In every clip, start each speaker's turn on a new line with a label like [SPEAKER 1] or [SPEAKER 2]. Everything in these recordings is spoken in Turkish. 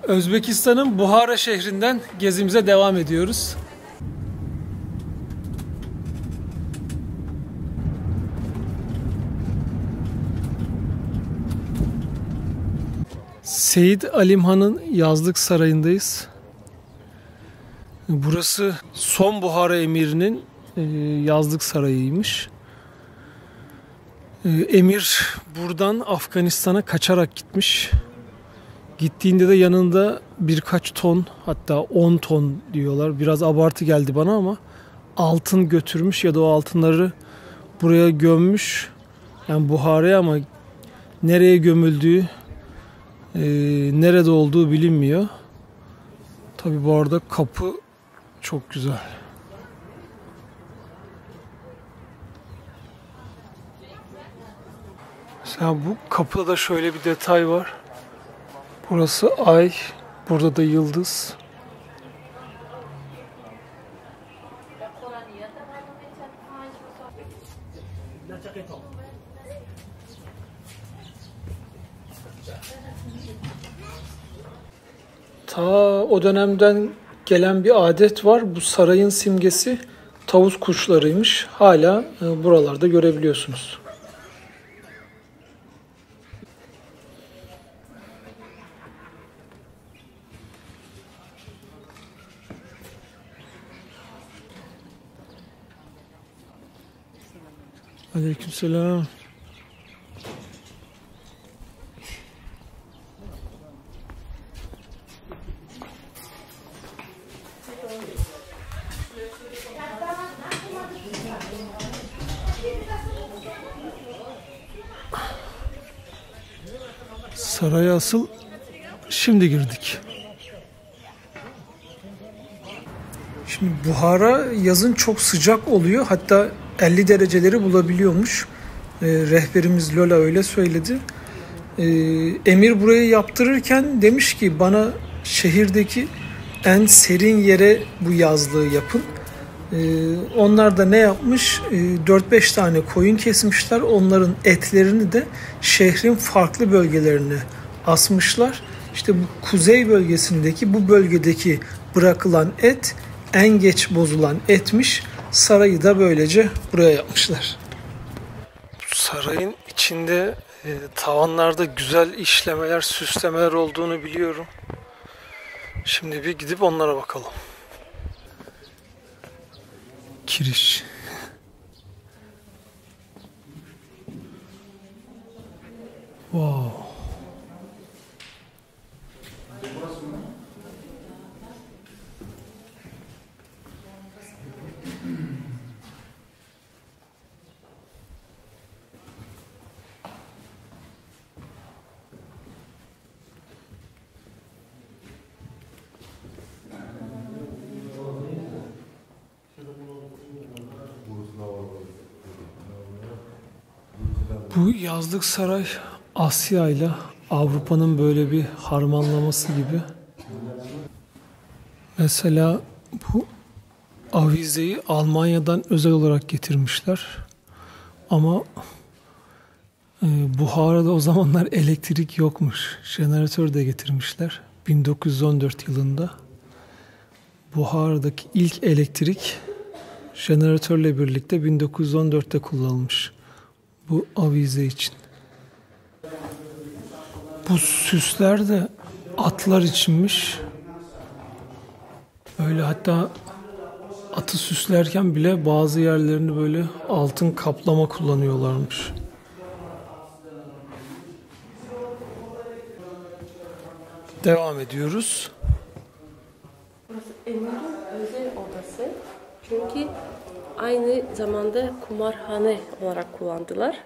[SPEAKER 1] Özbekistan'ın Buhara şehrinden gezimize devam ediyoruz. Seyit Alim Han'ın yazlık sarayındayız. Burası son Buhara emirinin yazlık sarayıymış. Emir buradan Afganistan'a kaçarak gitmiş. Gittiğinde de yanında birkaç ton, hatta 10 ton diyorlar. Biraz abartı geldi bana ama altın götürmüş ya da o altınları buraya gömmüş. Yani Buhara'ya, ama nereye gömüldüğü, nerede olduğu bilinmiyor. Tabi bu arada kapı çok güzel. Mesela bu kapıda da şöyle bir detay var. Burası ay, burada da yıldız. Ta o dönemden gelen bir adet var. Bu sarayın simgesi tavus kuşlarıymış. Hala buralarda görebiliyorsunuz. Aleykümselam. Saraya asıl şimdi girdik. Şimdi Buhara yazın çok sıcak oluyor. Hatta 50 dereceleri bulabiliyormuş. Rehberimiz Lola öyle söyledi. Emir burayı yaptırırken demiş ki bana şehirdeki en serin yere bu yazlığı yapın. Onlar da ne yapmış? 4-5 tane koyun kesmişler. Onların etlerini de şehrin farklı bölgelerine asmışlar. İşte bu kuzey bölgesindeki, bu bölgedeki bırakılan et en geç bozulan etmiş. Sarayı da böylece buraya yapmışlar. Sarayın içinde tavanlarda güzel işlemeler, süslemeler olduğunu biliyorum. Şimdi bir gidip onlara bakalım. Kiriş. Wow. Bu yazlık saray Asya ile Avrupa'nın böyle bir harmanlaması gibi. Mesela bu avizeyi Almanya'dan özel olarak getirmişler. Ama Buhara'da o zamanlar elektrik yokmuş. Jeneratör de getirmişler. 1914 yılında Buhara'daki ilk elektrik jeneratörle birlikte 1914'te kullanılmış. Bu avize için. Bu süsler de atlar içinmiş. Böyle hatta atı süslerken bile bazı yerlerini böyle altın kaplama kullanıyorlarmış. Devam ediyoruz.
[SPEAKER 2] Burası Emir'in özel odası. Çünkü aynı zamanda kumarhane olarak kullandılar.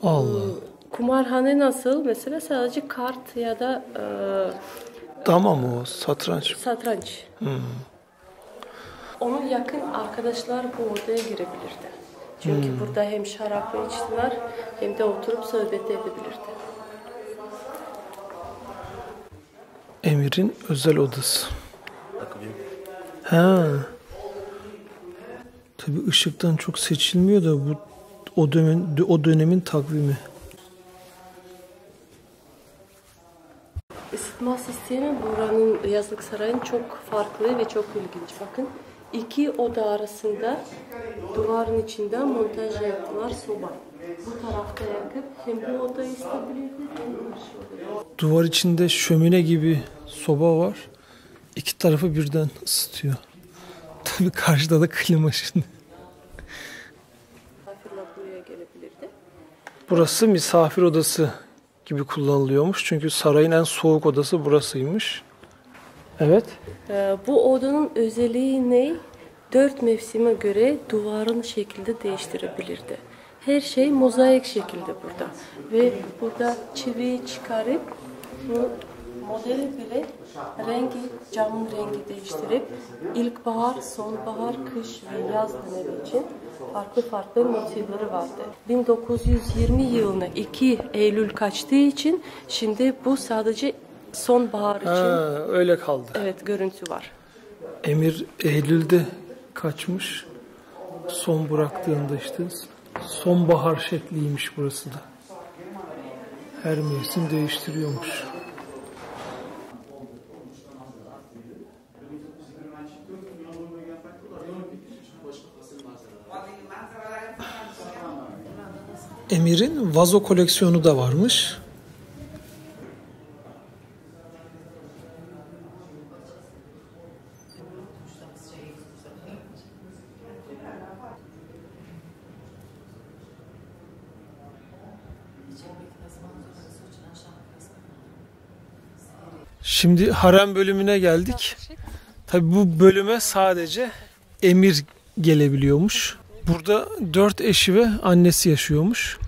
[SPEAKER 1] Allah.
[SPEAKER 2] Kumarhane nasıl? Mesela sadece kart ya da
[SPEAKER 1] Dama mı o? Satranç.
[SPEAKER 2] satranç. Onun yakın arkadaşlar bu odaya girebilirdi. Çünkü burada hem şarap içtiler hem de oturup sohbet edebilirdi.
[SPEAKER 1] Emir'in özel odası. Ha. Tabii ışıktan çok seçilmiyor da bu o dönemin takvimi.
[SPEAKER 2] Isıtma sistemi buranın yazlık sarayın çok farklı ve çok ilginç. Bakın 2 oda arasında duvarın içinde montaj yaptılar soba. Bu tarafta yakıp hem bu odayı ısıtabilirdi hem karşı odayı.
[SPEAKER 1] Duvar içinde şömine gibi soba var. İki tarafı birden ısıtıyor. Tabii karşıda da klima şimdi.
[SPEAKER 2] Misafirler buraya gelebilirdi.
[SPEAKER 1] Burası misafir odası gibi kullanılıyormuş. Çünkü sarayın en soğuk odası burasıymış. Evet.
[SPEAKER 2] Bu odanın özelliği ne? 4 mevsime göre duvarın şekilde değiştirebilirdi. Her şey mozaik şekilde burada. Ve burada çiviyi çıkarıp bu modeli bile camın rengi değiştirip ilkbahar, sonbahar, kış ve yaz dönemi için farklı motifleri vardı. 1920 yılına 2 Eylül kaçtığı için şimdi bu sadece sonbahar için
[SPEAKER 1] öyle kaldı.
[SPEAKER 2] Evet, görüntü var.
[SPEAKER 1] Emir Eylül'de kaçmış. Son bıraktığında işte sonbahar şekliymiş burası da. Her mevsim değiştiriyormuş. Emir'in vazo koleksiyonu da varmış. Şimdi harem bölümüne geldik. Tabii bu bölüme sadece Emir gelebiliyormuş. Burada 4 eşi ve annesi yaşıyormuş.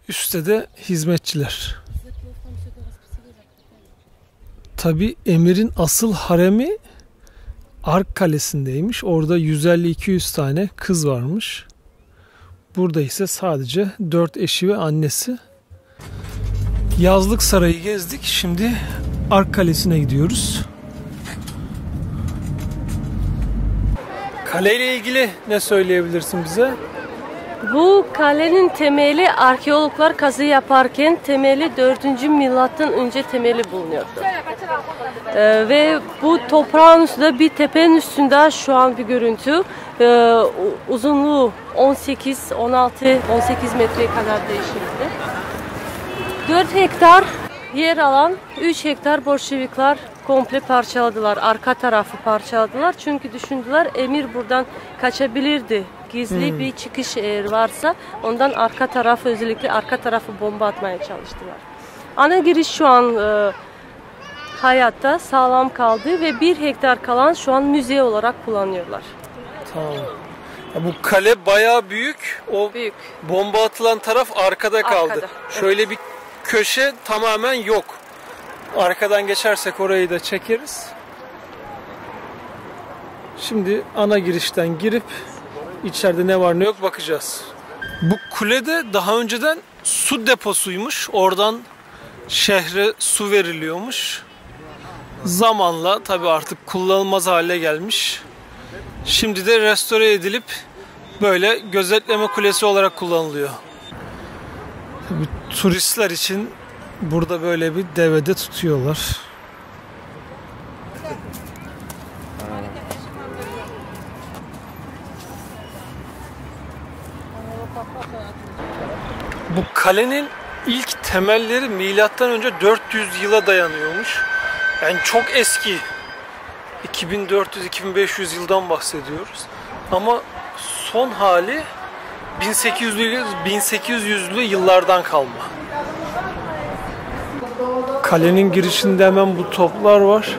[SPEAKER 1] Üstte de hizmetçiler. Tabii Emir'in asıl haremi Ark Kalesi'ndeymiş. Orada 150-200 tane kız varmış. Burada ise sadece 4 eşi ve annesi. Yazlık sarayı gezdik. Şimdi Ark Kalesi'ne gidiyoruz. Kaleyle ilgili ne söyleyebilirsin bize?
[SPEAKER 2] Bu kalenin temeli arkeologlar kazı yaparken temeli 4. milattan önce temeli bulunuyordu. Ve bu toprağın üstünde bir tepenin üstünde şu an bir görüntü. Uzunluğu 18 metreye kadar değişirdi. 4 hektar yer alan 3 hektar Bolşevikler komple parçaladılar. Arka tarafı parçaladılar. Çünkü düşündüler Emir buradan kaçabilirdi. Gizli bir çıkış eğer varsa ondan arka tarafı, özellikle arka tarafı bomba atmaya çalıştılar. Ana giriş şu an hayatta sağlam kaldı ve 1 hektar kalan şu an müze olarak kullanıyorlar.
[SPEAKER 1] Tamam. Ya bu kale bayağı büyük. O büyük. Bomba atılan taraf arkada kaldı.
[SPEAKER 2] Arkada,
[SPEAKER 1] şöyle bir köşe tamamen yok. Arkadan geçersek orayı da çekeriz. Şimdi ana girişten girip içeride ne var ne yok bakacağız. Bu kule de daha önceden su deposuymuş. Oradan şehre su veriliyormuş. Zamanla tabii artık kullanılmaz hale gelmiş. Şimdi de restore edilip böyle gözetleme kulesi olarak kullanılıyor. Tabii turistler için burada böyle bir devede tutuyorlar. Bu kalenin ilk temelleri milattan önce 400 yıla dayanıyormuş. Yani çok eski. 2400-2500 yıldan bahsediyoruz. Ama son hali 1800'lü yıllardan kalma. Kalenin girişinde hemen bu toplar var.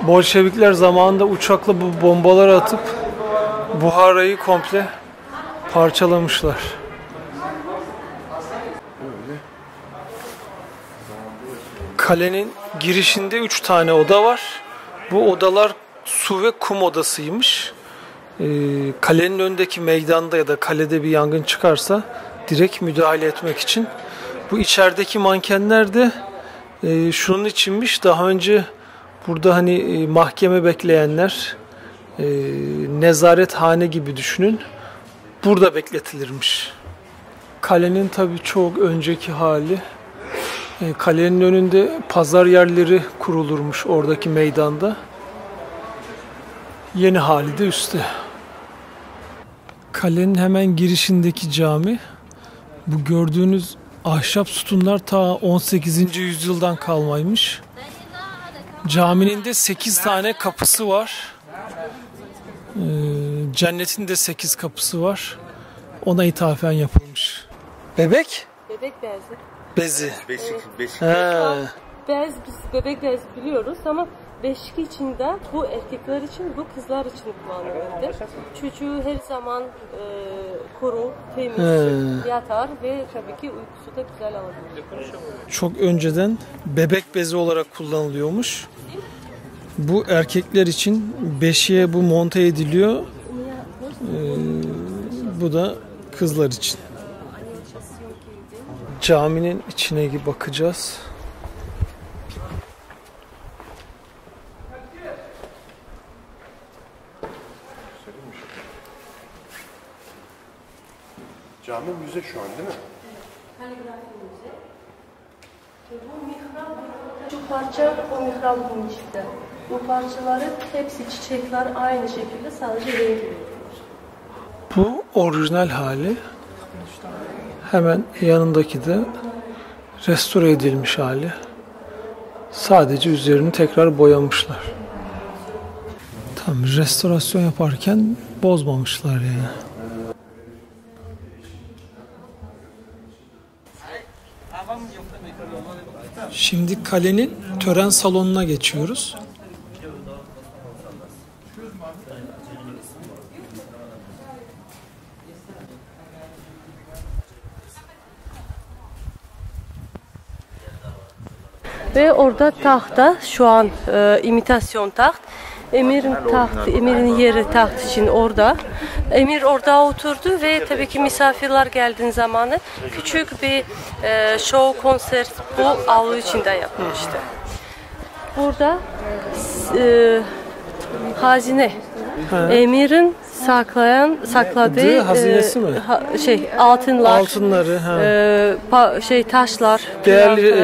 [SPEAKER 1] Bolşevikler zamanında uçakla bu bombaları atıp Buhara'yı komple parçalamışlar. Kalenin girişinde 3 tane oda var. Bu odalar su ve kum odasıymış. Kalenin önündeki meydanda ya da kalede bir yangın çıkarsa direkt müdahale etmek için. Bu içerideki mankenler de şunun içinmiş. Daha önce burada hani mahkeme bekleyenler, nezarethane gibi düşünün. Burada bekletilirmiş. Kalenin tabii çok önceki hali. Kalenin önünde pazar yerleri kurulurmuş oradaki meydanda. Yeni hali de üstte. Kalenin hemen girişindeki cami. Bu gördüğünüz ahşap sütunlar ta 18. yüzyıldan kalmaymış. Caminin de 8 tane kapısı var. Cennetin de 8 kapısı var. Ona ithafen yapılmış. Bebek?
[SPEAKER 2] Bebek bezi.
[SPEAKER 1] Bezi.
[SPEAKER 3] Beşik.
[SPEAKER 2] Bez, biz bebek bezi biliyoruz ama beşik içinde bu erkekler için, bu kızlar için kullanılırdı. Çocuğu her zaman kuru, temiz yatar ve tabii ki uykusu da güzel alabilir.
[SPEAKER 1] Çok önceden bebek bezi olarak kullanılıyormuş. Bu erkekler için beşiğe bu monte ediliyor. Bu da kızlar için. Caminin içine bakacağız.
[SPEAKER 3] Cami müze şu an değil mi?
[SPEAKER 2] Şu parça o mihrabın içinde. Bu parçaların hepsi çiçekler aynı şekilde, sadece rengi verilmiş.
[SPEAKER 1] Bu orijinal hali. Hemen yanındaki de restore edilmiş hali. Sadece üzerini tekrar boyamışlar. Tam restorasyon yaparken bozmamışlar yani. Şimdi kalenin tören salonuna geçiyoruz.
[SPEAKER 2] Ve orada tahta, şu an imitasyon taht. Emirin yeri taht için orada. Emir orada oturdu ve tabii ki misafirler geldiği zamanı küçük bir show konser bu avlu içinde yapılmıştı. Burada hazine. Emir'in sakladığı
[SPEAKER 1] hazinesi mi?
[SPEAKER 2] Altınları, taşlar,
[SPEAKER 1] değerli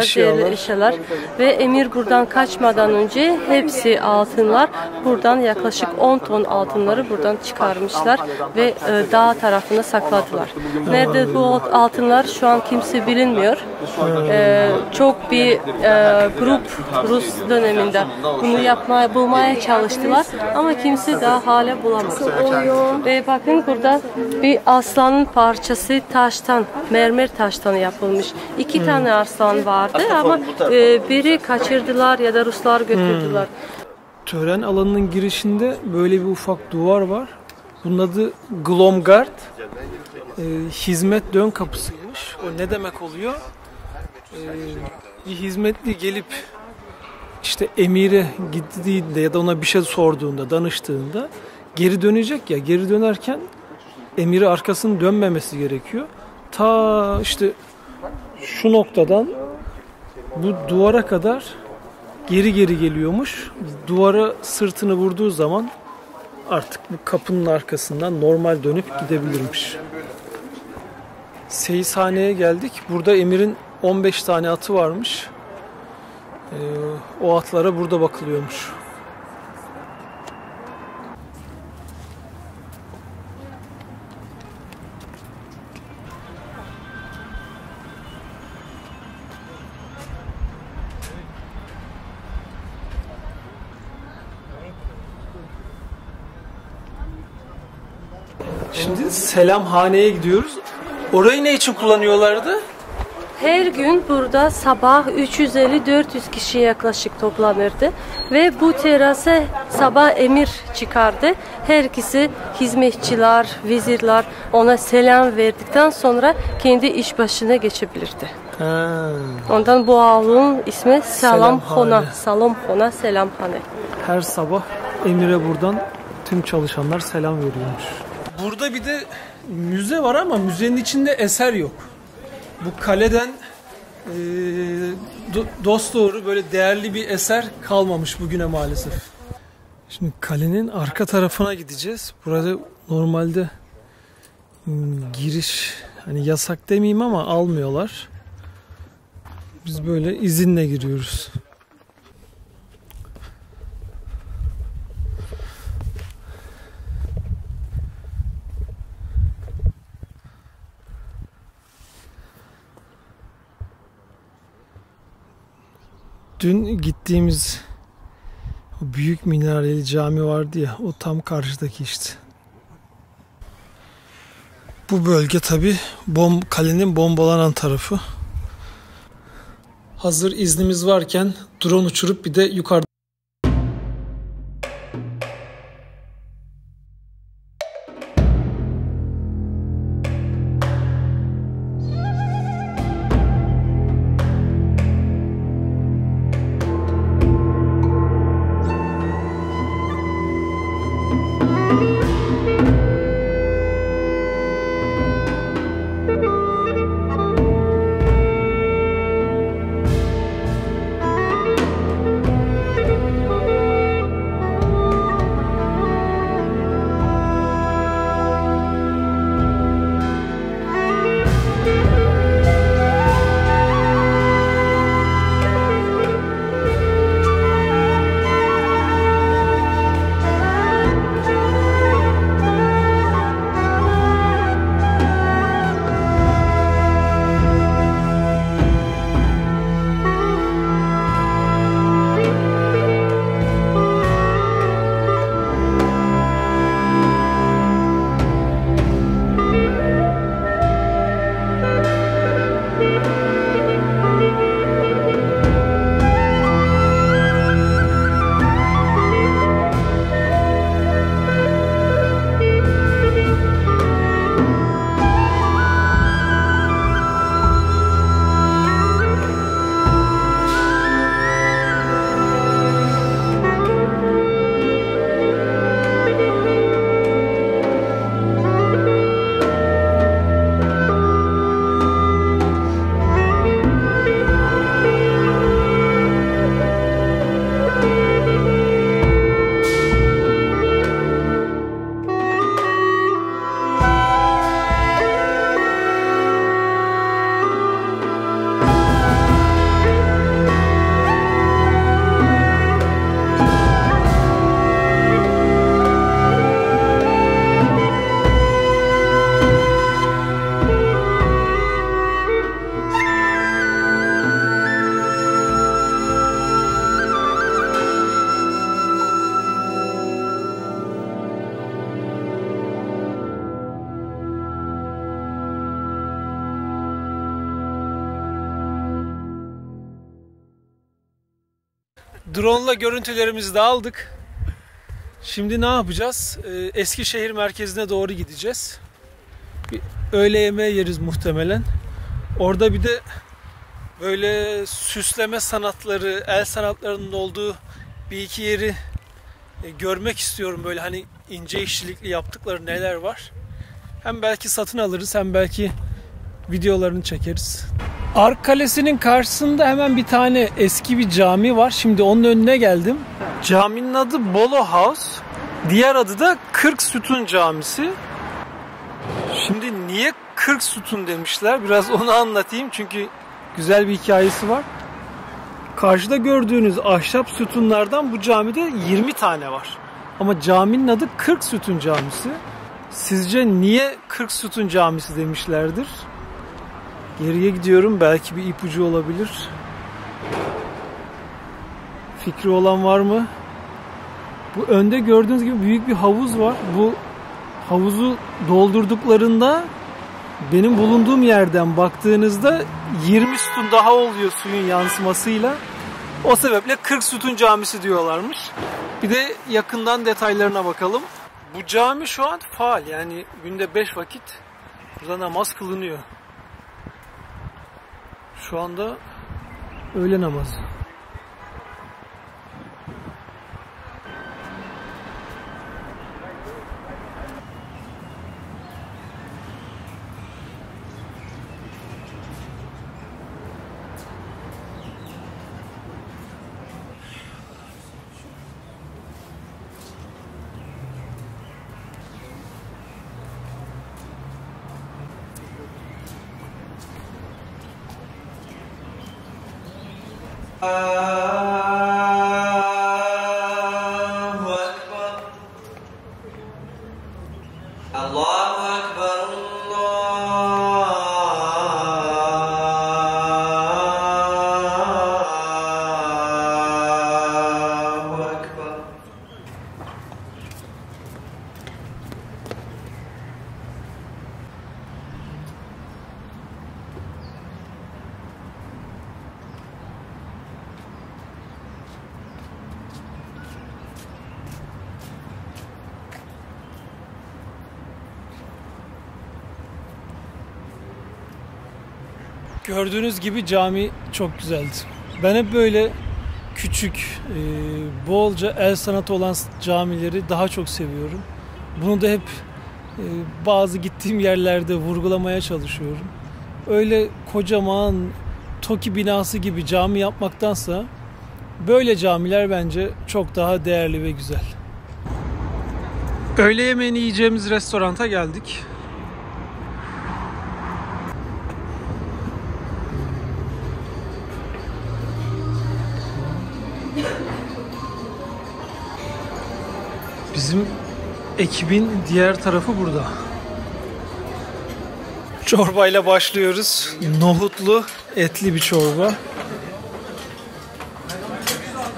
[SPEAKER 2] eşyalar ve Emir buradan kaçmadan önce hepsi altınlar buradan yaklaşık 10 ton altınları buradan çıkarmışlar ve dağ tarafına sakladılar. Nerede bu altınlar şu an kimse bilinmiyor. Çok bir grup Rus döneminde bunu bulmaya çalıştılar ama kimse daha hala bulamadı. Ve bakın burada bir aslanın parçası taştan, mermer taştan yapılmış. 2 tane aslan vardı ama biri kaçırdılar ya da Ruslar götürdüler.
[SPEAKER 1] Tören alanının girişinde böyle bir ufak duvar var. Bunun adı Glomgard. Hizmet dön kapısıymış. O ne demek oluyor? Bir hizmetli gelip işte emire gittiğinde ya da ona bir şey sorduğunda, danıştığında geri dönecek ya, geri dönerken emiri arkasının dönmemesi gerekiyor. Ta işte şu noktadan bu duvara kadar geri geliyormuş. Duvara sırtını vurduğu zaman artık bu kapının arkasından normal dönüp gidebilirmiş. Seyishaneye geldik. Burada emirin 15 tane atı varmış. O atlara burada bakılıyormuş. Şimdi selamhaneye gidiyoruz. Orayı ne için kullanıyorlardı?
[SPEAKER 2] Her gün burada sabah 350-400 kişi yaklaşık toplanırdı ve bu terasa sabah emir çıkardı. Herkesi hizmetçiler, vezirler ona selam verdikten sonra kendi iş başına geçebilirdi. Ondan bu avlunun ismi Salamxona, selamhane.
[SPEAKER 1] Her sabah emire buradan tüm çalışanlar selam veriyormuş. Burada bir de müze var ama müzenin içinde eser yok. Bu kaleden dosdoğru böyle değerli bir eser kalmamış bugüne maalesef. Şimdi kalenin arka tarafına gideceğiz. Burada normalde giriş hani yasak demeyeyim ama almıyorlar. Biz böyle izinle giriyoruz. Dün gittiğimiz o büyük minareli cami vardı ya, o tam karşıdaki işte. Bu bölge tabi kalenin bombalanan tarafı. Hazır iznimiz varken drone uçurup bir de yukarıda drone'la görüntülerimizi de aldık. Şimdi ne yapacağız? Eskişehir merkezine doğru gideceğiz. Bir öğle yemeği yeriz muhtemelen. Orada bir de böyle süsleme sanatları, el sanatlarının olduğu bir iki yeri görmek istiyorum. Böyle hani ince işçilikli yaptıkları neler var. Hem belki satın alırız hem belki videolarını çekeriz. Ark Kalesi'nin karşısında hemen bir tane eski bir cami var. Şimdi onun önüne geldim. Caminin adı Bolo House. Diğer adı da 40 Sütun Camisi. Şimdi niye 40 sütun demişler? Biraz onu anlatayım çünkü güzel bir hikayesi var. Karşıda gördüğünüz ahşap sütunlardan bu camide 20 tane var. Ama caminin adı 40 Sütun Camisi. Sizce niye 40 Sütun Camisi demişlerdir? Geriye gidiyorum. Belki bir ipucu olabilir. Fikri olan var mı? Bu önde gördüğünüz gibi büyük bir havuz var. Bu havuzu doldurduklarında benim bulunduğum yerden baktığınızda 20 sütun daha oluyor suyun yansımasıyla. O sebeple 40 Sütun Camisi diyorlarmış. Bir de yakından detaylarına bakalım. Bu cami şu an faal. Yani günde 5 vakit burada namaz kılınıyor. Şu anda öğle namazı. Gördüğünüz gibi cami çok güzeldi. Ben hep böyle küçük, bolca el sanatı olan camileri daha çok seviyorum. Bunu da hep bazı gittiğim yerlerde vurgulamaya çalışıyorum. Öyle kocaman TOKİ binası gibi cami yapmaktansa böyle camiler bence çok daha değerli ve güzel. Öğle yemeğini yiyeceğimiz restoranta geldik. Bizim ekibin diğer tarafı burada. Çorbayla başlıyoruz. Nohutlu, etli bir çorba.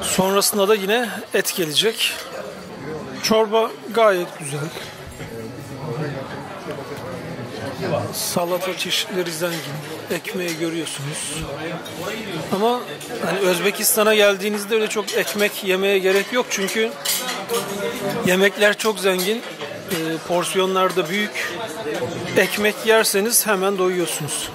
[SPEAKER 1] Sonrasında da yine et gelecek. Çorba gayet güzel. Salata çeşitleri zengin. Ekmeği görüyorsunuz. Ama hani Özbekistan'a geldiğinizde öyle çok ekmek yemeye gerek yok. Çünkü yemekler çok zengin. Porsiyonlar da büyük. Ekmek yerseniz hemen doyuyorsunuz.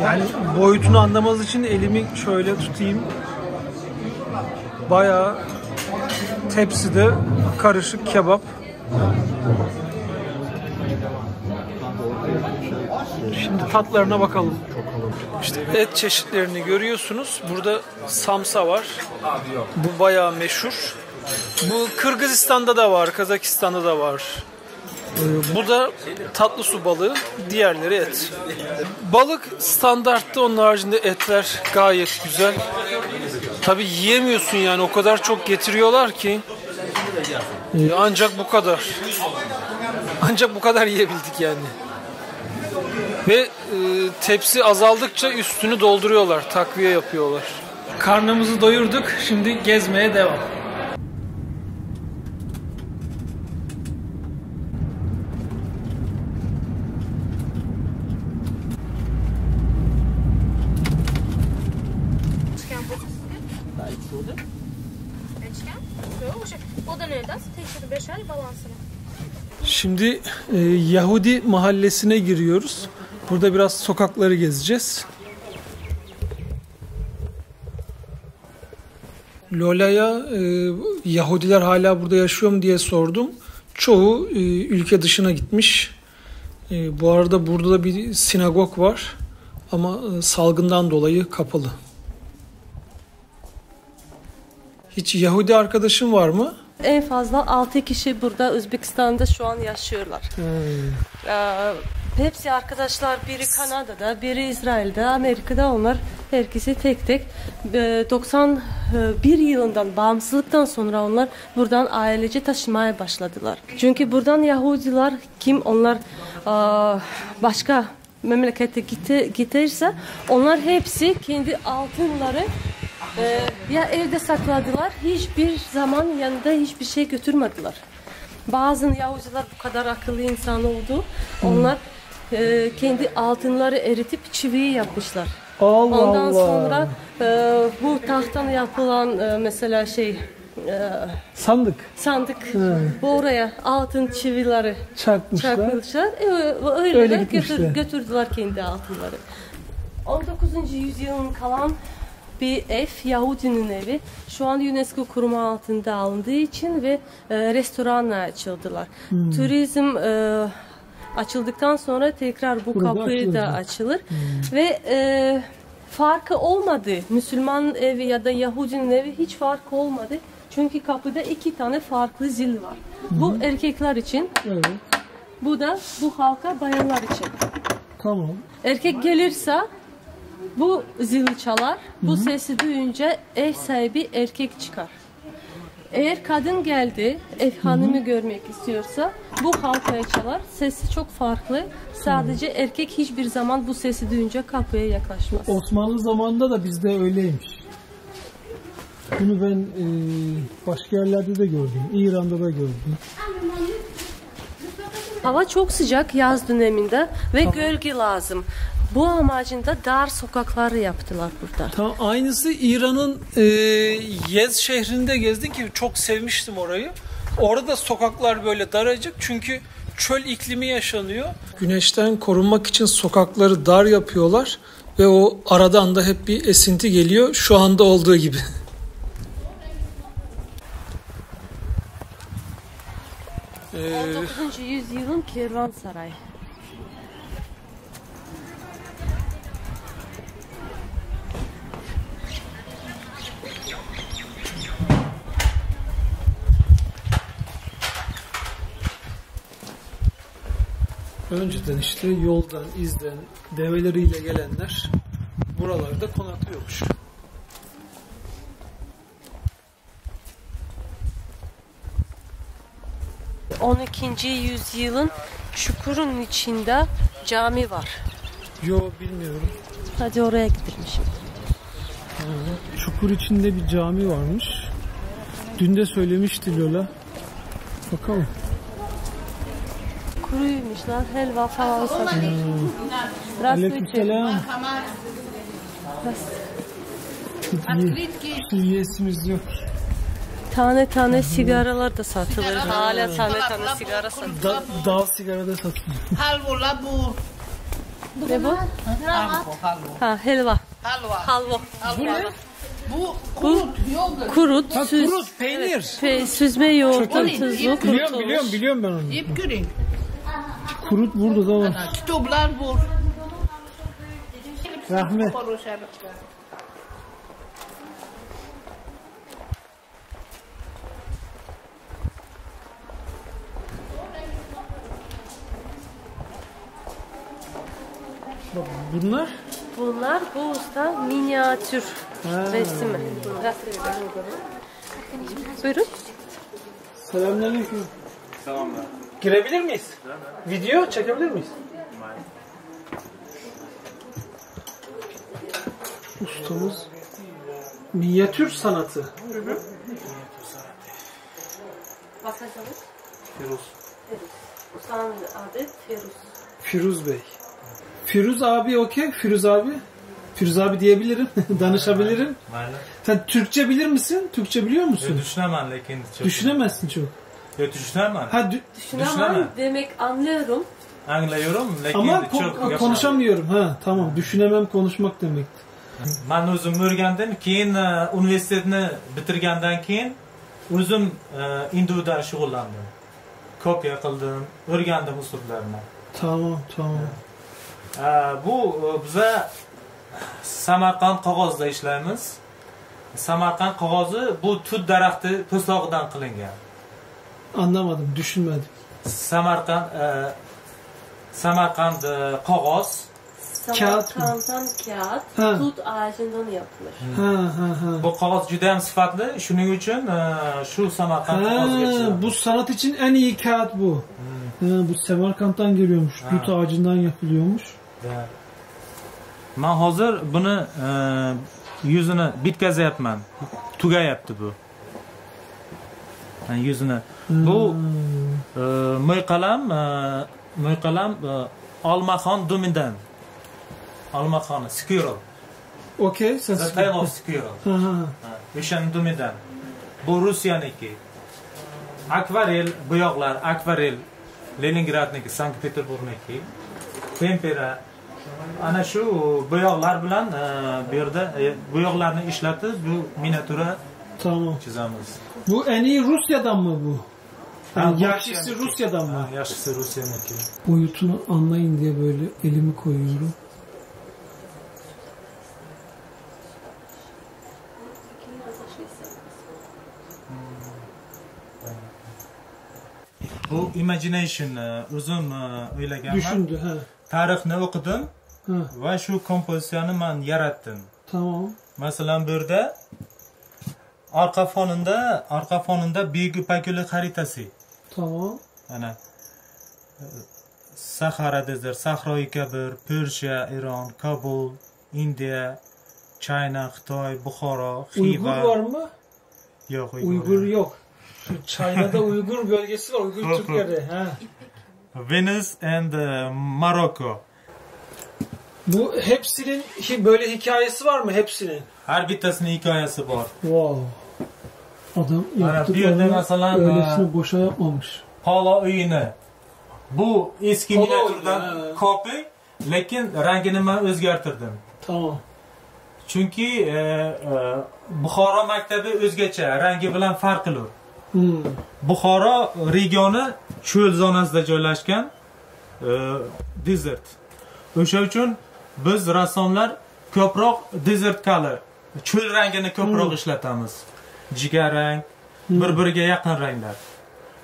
[SPEAKER 1] Yani boyutunu anlamanız için elimi şöyle tutayım. Bayağı tepside karışık kebap. Şimdi tatlarına bakalım. İşte et çeşitlerini görüyorsunuz. Burada samsa var. Bu bayağı meşhur. Bu Kırgızistan'da da var, Kazakistan'da da var. Bu da tatlı su balığı, diğerleri et. Balık standartta, onun haricinde etler gayet güzel. Tabii yiyemiyorsun yani, o kadar çok getiriyorlar ki. Ancak bu kadar. Ancak bu kadar yiyebildik yani. Ve tepsi azaldıkça üstünü dolduruyorlar, takviye yapıyorlar. Karnımızı doyurduk, şimdi gezmeye devam. Şimdi Yahudi mahallesine giriyoruz. Burada biraz sokakları gezeceğiz. Lola'ya Yahudiler hala burada yaşıyor mu diye sordum. Çoğu ülke dışına gitmiş. Bu arada burada da bir sinagog var. Ama salgından dolayı kapalı. Hiç Yahudi arkadaşın var mı?
[SPEAKER 2] En fazla 6 kişi burada Özbekistan'da şu an yaşıyorlar. Hepsi arkadaşlar, biri Kanada'da, biri İsrail'de, Amerika'da, onlar herkesi tek tek. 91 yılından, bağımsızlıktan sonra onlar buradan ailece taşımaya başladılar. Çünkü buradan Yahudiler kim, onlar başka memlekete giderse onlar hepsi kendi altınları ya evde sakladılar, hiçbir zaman yanında hiçbir şey götürmediler. Bazı Yahudiler bu kadar akıllı insan oldu. Onlar kendi altınları eritip çiviyi yapmışlar. Ondan sonra bu tahttan yapılan mesela sandık. Bu oraya altın çivileri çakmışlar. Öyle götürdüler kendi altınları. 19. yüzyılın kalan bir ev, Yahudinin evi. Şu an UNESCO koruma altında alındığı için ve restoranla açıldılar. Turizm açıldıktan sonra tekrar bu kapıyı da açılır. Ve farkı olmadı. Müslüman evi ya da Yahudinin evi hiç farkı olmadı. Çünkü kapıda 2 tane farklı zil var. Bu erkekler için. Bu da bu halka bayanlar için.
[SPEAKER 1] Tamam.
[SPEAKER 2] Erkek gelirse bu zili çalar. Bu sesi duyunca ev sahibi erkek çıkar. Eğer kadın geldi, ev hanımı görmek istiyorsa bu halkaya çalar. Sesi çok farklı. Sadece erkek hiçbir zaman bu sesi duyunca kapıya yaklaşmaz.
[SPEAKER 1] Osmanlı zamanında da bizde öyleymiş. Bunu ben başka yerlerde de gördüm. İran'da da gördüm.
[SPEAKER 2] Hava çok sıcak yaz döneminde ve gölge lazım. Bu amacında dar sokakları yaptılar burada.
[SPEAKER 1] Tam aynısı İran'ın Yez şehrinde gezdim ki çok sevmiştim orayı. Orada sokaklar böyle daracık çünkü çöl iklimi yaşanıyor. Güneşten korunmak için sokakları dar yapıyorlar ve o aradan da hep bir esinti geliyor şu anda olduğu gibi.
[SPEAKER 2] 19. yüzyılın kervansarayı.
[SPEAKER 1] Önceden işte yoldan, izden, develeriyle gelenler buralarda konaklıyormuş.
[SPEAKER 2] On 12. yüzyılın çukurun içinde cami var.
[SPEAKER 1] Yo bilmiyorum.
[SPEAKER 2] Hadi oraya gidelim şimdi.
[SPEAKER 1] Çukur içinde bir cami varmış. Dün de söylemişti Lola. Bakalım.
[SPEAKER 2] Kuruymuş lan, helva falan satıyor.
[SPEAKER 1] Aleykümselam. Yiyesimiz yok.
[SPEAKER 2] Tane tane sigaralar da satılır. Hala tane tane sigara satılır.
[SPEAKER 1] Dağ sigara da satılıyor.
[SPEAKER 4] Halva bu.
[SPEAKER 2] Ne bu? Ha, helva. Halva.
[SPEAKER 1] Bu ne?
[SPEAKER 4] Bu kurut, yoğurt.
[SPEAKER 2] Kurut,
[SPEAKER 1] Ha,
[SPEAKER 2] süz,
[SPEAKER 1] kurut, peynir.
[SPEAKER 2] süzme yoğurtun tuzlu
[SPEAKER 1] Biliyorum ben onu.
[SPEAKER 4] Yep görün.
[SPEAKER 1] Kurut burada da var.
[SPEAKER 4] Kitaplar bu.
[SPEAKER 1] Rahmet. Bak bunlar
[SPEAKER 2] Bunlar bu usta minyatür resmi. Buyurun.
[SPEAKER 1] Selamünaleyküm. Selamlar. Girebilir miyiz? Video çekebilir miyiz? Ustamız minyatür sanatı. Firuz.
[SPEAKER 2] Ustanın adı Firuz.
[SPEAKER 1] Firuz Bey. Firuz abi okey. Firuz abi. Firuz abi diyebilirim. Danışabilirim. Sen Türkçe bilir misin? Türkçe biliyor musun?
[SPEAKER 5] Düşünemem lakin çok.
[SPEAKER 1] Düşünemezsin çok.
[SPEAKER 5] Yo düşünemem.
[SPEAKER 1] Ha,
[SPEAKER 2] Düşünemem demek anlıyorum.
[SPEAKER 5] Anlıyorum lakin
[SPEAKER 1] ama
[SPEAKER 5] çok
[SPEAKER 1] konuşamıyorum. Ha tamam. Düşünemem konuşmak demekti.
[SPEAKER 5] Ben o'zim o'rgandim. Keyin universitetni bitirgandan keyin o'zim individual shug'ullandim. Kopya qildim, o'rgandim usullarini.
[SPEAKER 1] Tamam.
[SPEAKER 5] Bu biza Samarqand qog'ozida ishlaymiz. Samarqand qog'ozi bu tut daraxti po'stlog'idan qilingan.
[SPEAKER 1] Anlamadım, düşünmedim.
[SPEAKER 5] Samarqand qog'oz.
[SPEAKER 2] Samarkand'dan kağıt, tut ağacından yapılır.
[SPEAKER 5] Bu qog'oz juda ham sifatli, shuning uchun shu Samarqand qog'oziga.
[SPEAKER 1] Bu sanat için en iyi kağıt bu. Bu Samarkand'dan geliyormuş, dut ağacından yapılıyormuş.
[SPEAKER 5] Men hozir buni yuzini bitkazyapman. Tugayapti bu. Yuzini. Bu mo'yqalam Olmaxon domidan. Olmaxon squirrel.
[SPEAKER 1] Okey, sen
[SPEAKER 5] The tail of squirrel. O'shan domidan. Bu Rusiyaniki. Akvarel bo'yoqlar, akvarel Leningradniki, Sankt-Peterburgniki. Tempera. Ana shu bo'yoqlar bilan bu yerda bo'yoqlarni ishlatib bu miniatyura chizamiz.
[SPEAKER 1] Bu en iyi Rusya'dan mı bu? Yani yaşlısı Rusya'dan mı?
[SPEAKER 5] Yaşlısı Rusya'nınki.
[SPEAKER 1] Boyutunu anlayın diye böyle elimi koyuyorum.
[SPEAKER 5] Bu imagination o'zim o'ylaganman.
[SPEAKER 1] Düşündü. He.
[SPEAKER 5] Tarixni o'qidim
[SPEAKER 1] Ha.
[SPEAKER 5] va shu kompozitsiyani men yaratdim.
[SPEAKER 1] Tamam.
[SPEAKER 5] Masalan bu yerda arqa fonida Buyuk Ipak yo'li xaritasi.
[SPEAKER 1] Tamam.
[SPEAKER 5] Ana Sahara desert, Sahroyi Kabir, Pershiya, Iron, Kabul, Indiya, China, Xitoy, Buxoro,
[SPEAKER 1] Uygur
[SPEAKER 5] Xiva.
[SPEAKER 1] var mı?
[SPEAKER 5] Yo'q,
[SPEAKER 1] Uygur yok. Şu Çayna'da Uygur bölgesi var. Uygur Türkleri. He.
[SPEAKER 5] Venice and Morocco.
[SPEAKER 1] Bu hepsinin böyle hikayesi var mı hepsinin?
[SPEAKER 5] Har bittasini hikoyasi bor.
[SPEAKER 1] Wow. Adam
[SPEAKER 5] Bu yerda
[SPEAKER 1] yaptıklarını
[SPEAKER 5] masalan
[SPEAKER 1] öylesine boşa yapmamış.
[SPEAKER 5] Polo uyini. Bu eski
[SPEAKER 1] Polo
[SPEAKER 5] miniaturdan
[SPEAKER 1] uyini, ha.
[SPEAKER 5] kopi, lekin rangini men o'zgartirdim.
[SPEAKER 1] Tamam.
[SPEAKER 5] Chunki Buxoro maktabi o'zgacha, rangi bilan farq qilur. Buxoro regioni cho'l zonasida joylashgan desert. O'sha uchun biz rassomlar ko'proq desert color, cho'l rangini ko'proq ishlatamiz. Jigarrang, bir-biriga yaqin ranglar.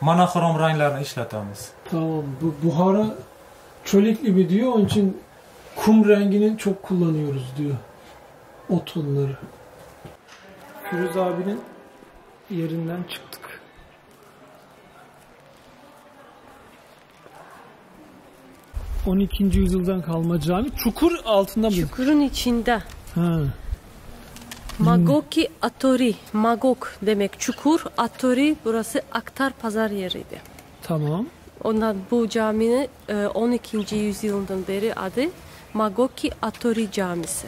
[SPEAKER 5] Monoxrom ranglarni ishlatamiz.
[SPEAKER 1] Tamam. Bu Buhara çöl iklimi diyor. Onun için kum rengini çok kullanıyoruz diyor. O tonları. Firuz abinin yerinden çıktık. ...12. yüzyıldan kalma cami. Çukur altında mı?
[SPEAKER 2] Çukurun içinde.
[SPEAKER 1] Ha.
[SPEAKER 2] Magoki Atori. Magok demek çukur. Atori burası aktar pazar yeriydi.
[SPEAKER 1] Tamam.
[SPEAKER 2] Ondan bu caminin 12. yüzyıldan beri adı Magoki Atori Camisi.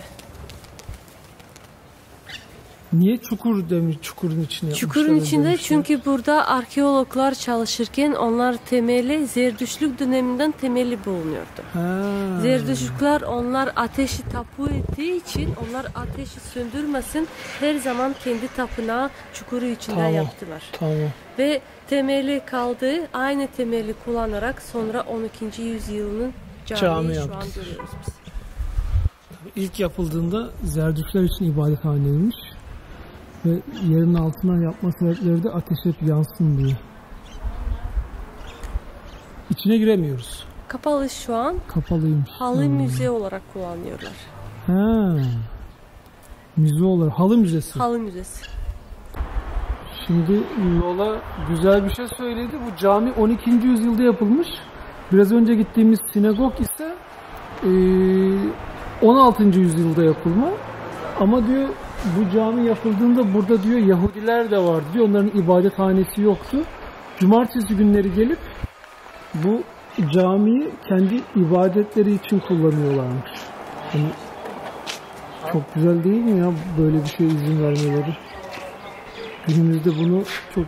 [SPEAKER 1] Niye çukur demiş, çukurun içine yapmışlar?
[SPEAKER 2] Çukurun içinde
[SPEAKER 1] demişler?
[SPEAKER 2] çünkü burada arkeologlar çalışırken onlar temeli Zerdüştlük döneminden temeli bulunuyordu.
[SPEAKER 1] Ha.
[SPEAKER 2] Zerdüştlükler onlar ateşi tapu ettiği için onlar ateşi söndürmesin her zaman kendi tapınağı çukuru içinde
[SPEAKER 1] Tamam.
[SPEAKER 2] yaptılar.
[SPEAKER 1] Tamam.
[SPEAKER 2] Ve temeli kaldı aynı temeli kullanarak sonra 12. yüzyılın camiyi şu an
[SPEAKER 1] yaptık.
[SPEAKER 2] görüyoruz biz.
[SPEAKER 1] İlk yapıldığında Zerdüştler için ibadethaneymiş. Ve yerin altından yapma sebepleri de ateş hep yansın diye. İçine giremiyoruz.
[SPEAKER 2] Kapalı şu an.
[SPEAKER 1] Kapalıymış.
[SPEAKER 2] Halı müze olarak kullanıyorlar.
[SPEAKER 1] Ha. Müze olarak. Halı müzesi.
[SPEAKER 2] Halı müzesi.
[SPEAKER 1] Şimdi Lola güzel bir şey söyledi. Bu cami 12. yüzyılda yapılmış. Biraz önce gittiğimiz sinagog ise 16. yüzyılda yapılma. Ama diyor bu cami yapıldığında burada diyor Yahudiler de vardı diyor. Onların ibadethanesi yoktu. Cumartesi günleri gelip bu camiyi kendi ibadetleri için kullanıyorlarmış. Yani çok güzel değil mi ya böyle bir şey izin vermeleri? Günümüzde bunu çok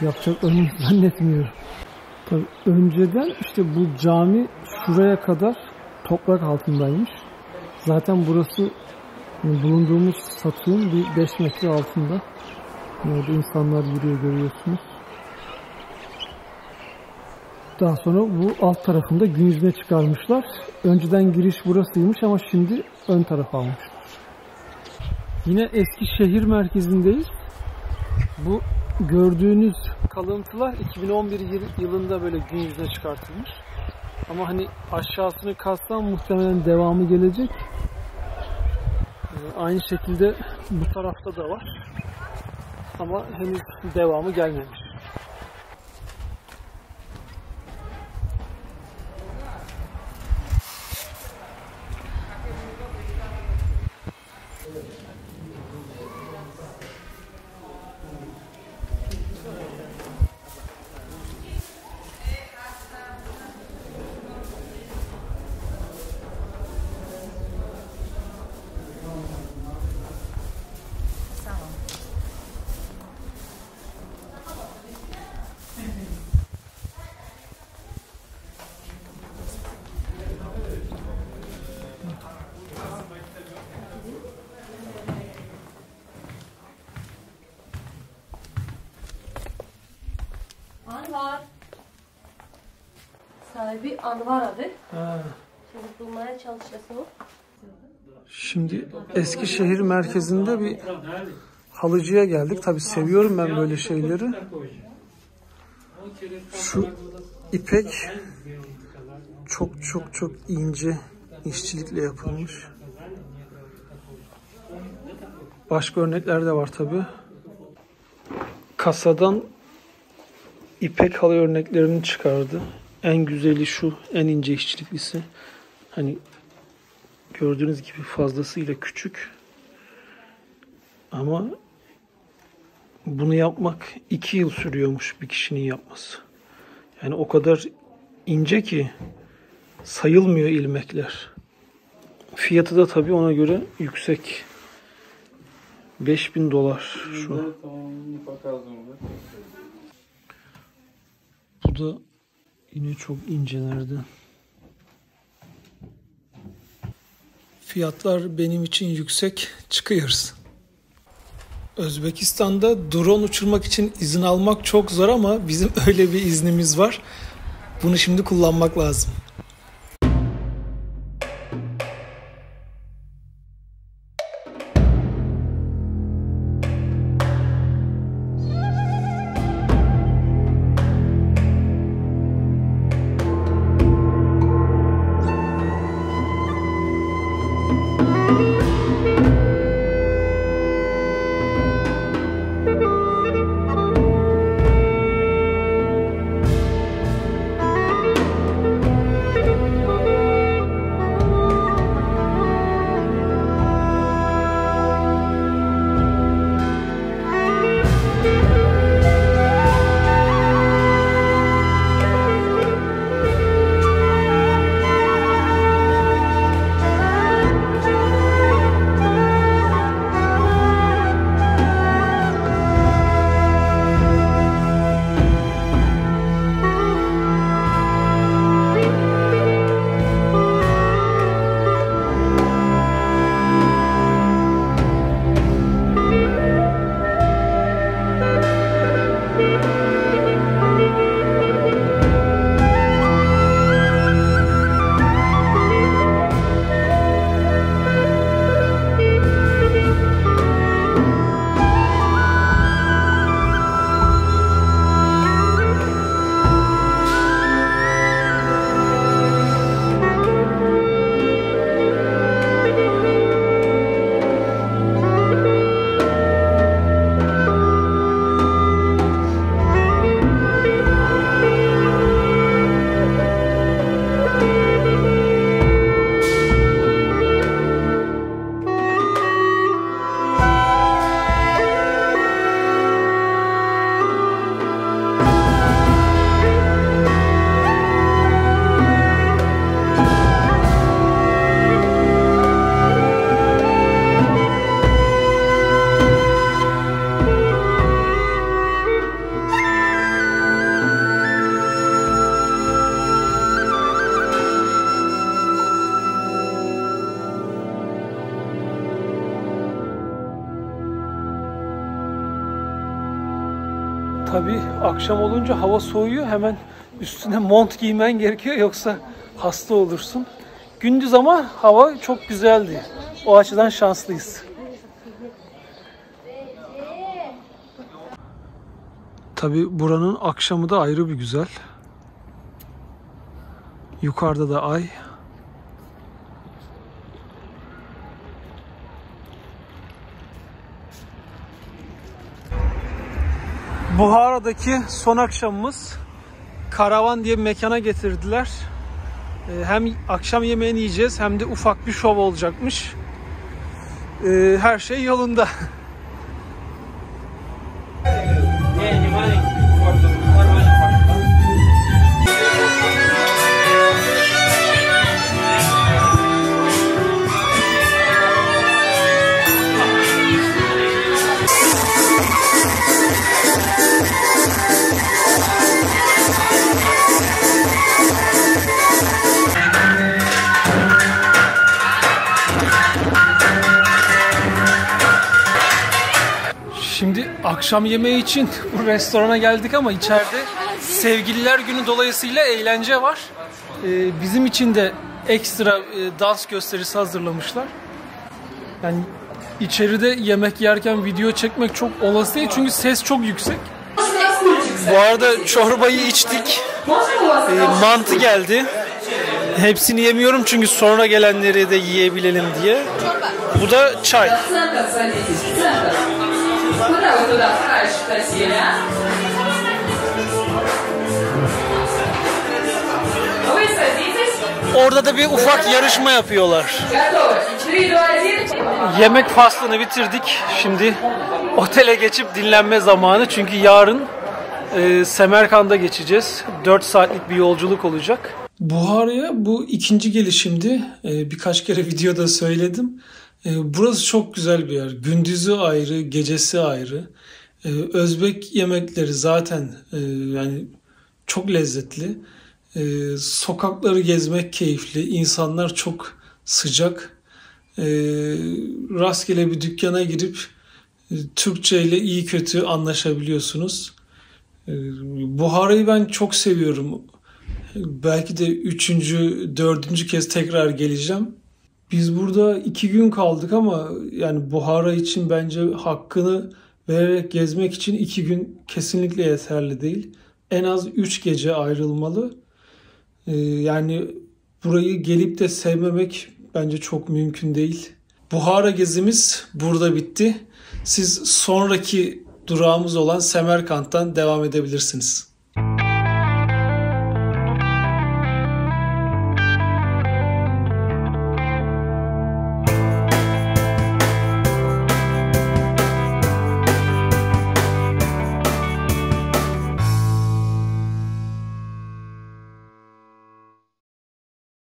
[SPEAKER 1] yapacaklarını zannetmiyorum. Tabii önceden işte bu cami şuraya kadar toprak altındaymış. Zaten burası bulunduğumuz satığın bir 5 metre altında. Orada insanlar yürüyor görüyorsunuz. Daha sonra bu alt tarafında gün yüzüne çıkarmışlar. Önceden giriş burasıymış ama şimdi ön tarafa almışlar. Yine eski şehir merkezindeyiz. Bu gördüğünüz kalıntılar 2011 yılında böyle gün yüzüne çıkartılmış. Ama hani aşağısını kazsam muhtemelen devamı gelecek. Aynı şekilde bu tarafta da var. Ama henüz devamı gelmemiş.
[SPEAKER 2] Anvar. Sahibi Anvar adı.
[SPEAKER 1] Ha.
[SPEAKER 2] Şimdi bulmaya çalışıyorsun.
[SPEAKER 1] Şimdi Eskişehir merkezinde bir halıcıya geldik. Tabii seviyorum ben böyle şeyleri. Şu ipek çok ince işçilikle yapılmış. Başka örnekler de var tabi. Kasadan ipek halı örneklerini çıkardı. En güzeli şu, en ince işçiliklisi. Hani gördüğünüz gibi fazlasıyla küçük. Ama bunu yapmak 2 yıl sürüyormuş bir kişinin yapması. Yani o kadar ince ki sayılmıyor ilmekler. Fiyatı da tabii ona göre yüksek. $5000 şu. Bu da yine çok incelerden. Fiyatlar benim için yüksek. Çıkıyoruz. Özbekistan'da drone uçurmak için izin almak çok zor ama bizim öyle bir iznimiz var. Bunu şimdi kullanmak lazım. Tabii akşam olunca hava soğuyor. Hemen üstüne mont giymen gerekiyor yoksa hasta olursun. Gündüz ama hava çok güzeldi. O açıdan şanslıyız. Tabii buranın akşamı da ayrı bir güzel. Yukarıda da ay. Buhara'daki son akşamımız. Karavan diye bir mekana getirdiler. Hem akşam yemeğini yiyeceğiz hem de ufak bir şov olacakmış. Her şey yolunda. Şimdi akşam yemeği için bu restorana geldik ama içeride Sevgililer Günü dolayısıyla eğlence var. Bizim için de ekstra dans gösterisi hazırlamışlar. Yani içeride yemek yerken video çekmek çok olası değil çünkü ses çok yüksek. Bu arada çorbayı içtik. Mantı geldi. Hepsini yemiyorum çünkü sonra gelenleri de yiyebilelim diye. Bu da çay. Orada da bir ufak yarışma yapıyorlar. Yemek faslını bitirdik. Şimdi otele geçip dinlenme zamanı. Çünkü yarın Semerkand'a geçeceğiz. 4 saatlik bir yolculuk olacak. Buhara'ya bu ikinci gelişimdi. Birkaç kere videoda söyledim. Burası çok güzel bir yer. Gündüzü ayrı, gecesi ayrı. Özbek yemekleri zaten yani çok lezzetli. Sokakları gezmek keyifli. İnsanlar çok sıcak. Rastgele bir dükkana girip Türkçe ile iyi kötü anlaşabiliyorsunuz. Buhara'yı ben çok seviyorum. Belki de 3. 4. kez tekrar geleceğim. Biz burada 2 gün kaldık ama yani Buhara için bence hakkını vererek gezmek için 2 gün kesinlikle yeterli değil. En az 3 gece ayrılmalı. Yani burayı gelip de sevmemek bence çok mümkün değil. Buhara gezimiz burada bitti. Siz sonraki durağımız olan Semerkant'tan devam edebilirsiniz.